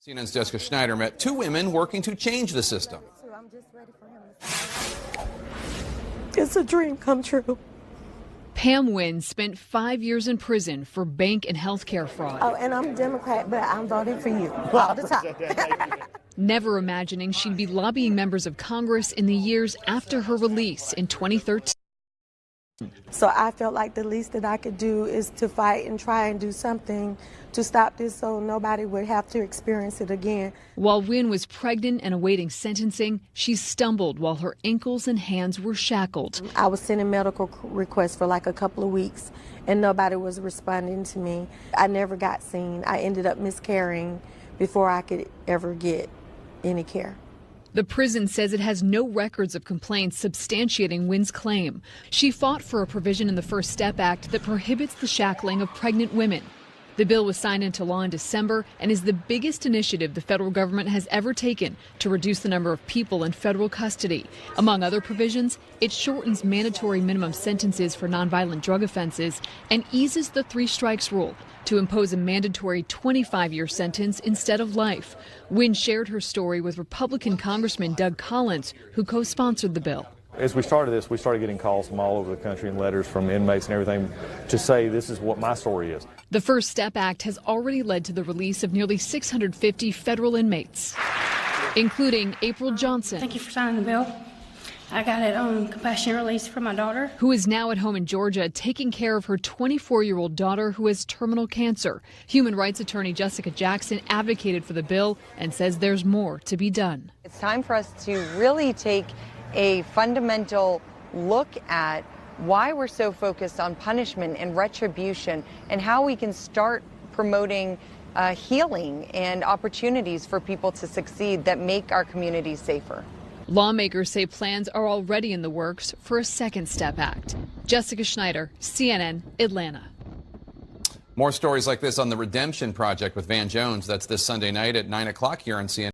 CNN's Jessica Schneider met two women working to change the system. It's a dream come true. Pam Wynn spent 5 years in prison for bank and healthcare fraud. Oh, and I'm Democrat, but I'm voting for you all the time. Never imagining she'd be lobbying members of Congress in the years after her release in 2013. So I felt like the least that I could do is to fight and try and do something to stop this so nobody would have to experience it again. While Wynn was pregnant and awaiting sentencing, she stumbled while her ankles and hands were shackled. I was sending medical requests for like a couple of weeks and nobody was responding to me. I never got seen. I ended up miscarrying before I could ever get any care. The prison says it has no records of complaints substantiating Wynn's claim. She fought for a provision in the First Step Act that prohibits the shackling of pregnant women. The bill was signed into law in December and is the biggest initiative the federal government has ever taken to reduce the number of people in federal custody. Among other provisions, it shortens mandatory minimum sentences for nonviolent drug offenses and eases the 3 strikes rule to impose a mandatory 25-year sentence instead of life. Wynn shared her story with Republican Congressman Doug Collins, who co-sponsored the bill. As we started this, we started getting calls from all over the country and letters from inmates and everything to say this is what my story is. The First Step Act has already led to the release of nearly 650 federal inmates, including April Johnson. Thank you for signing the bill. I got it on compassionate release for my daughter, who is now at home in Georgia taking care of her 24-year-old daughter who has terminal cancer. Human rights attorney Jessica Jackson advocated for the bill and says there's more to be done. It's time for us to really take a fundamental look at why we're so focused on punishment and retribution and how we can start promoting healing and opportunities for people to succeed that make our communities safer. Lawmakers say plans are already in the works for a Second Step Act. Jessica Schneider, CNN, Atlanta. More stories like this on the Redemption Project with Van Jones. That's this Sunday night at 9 o'clock here on CNN.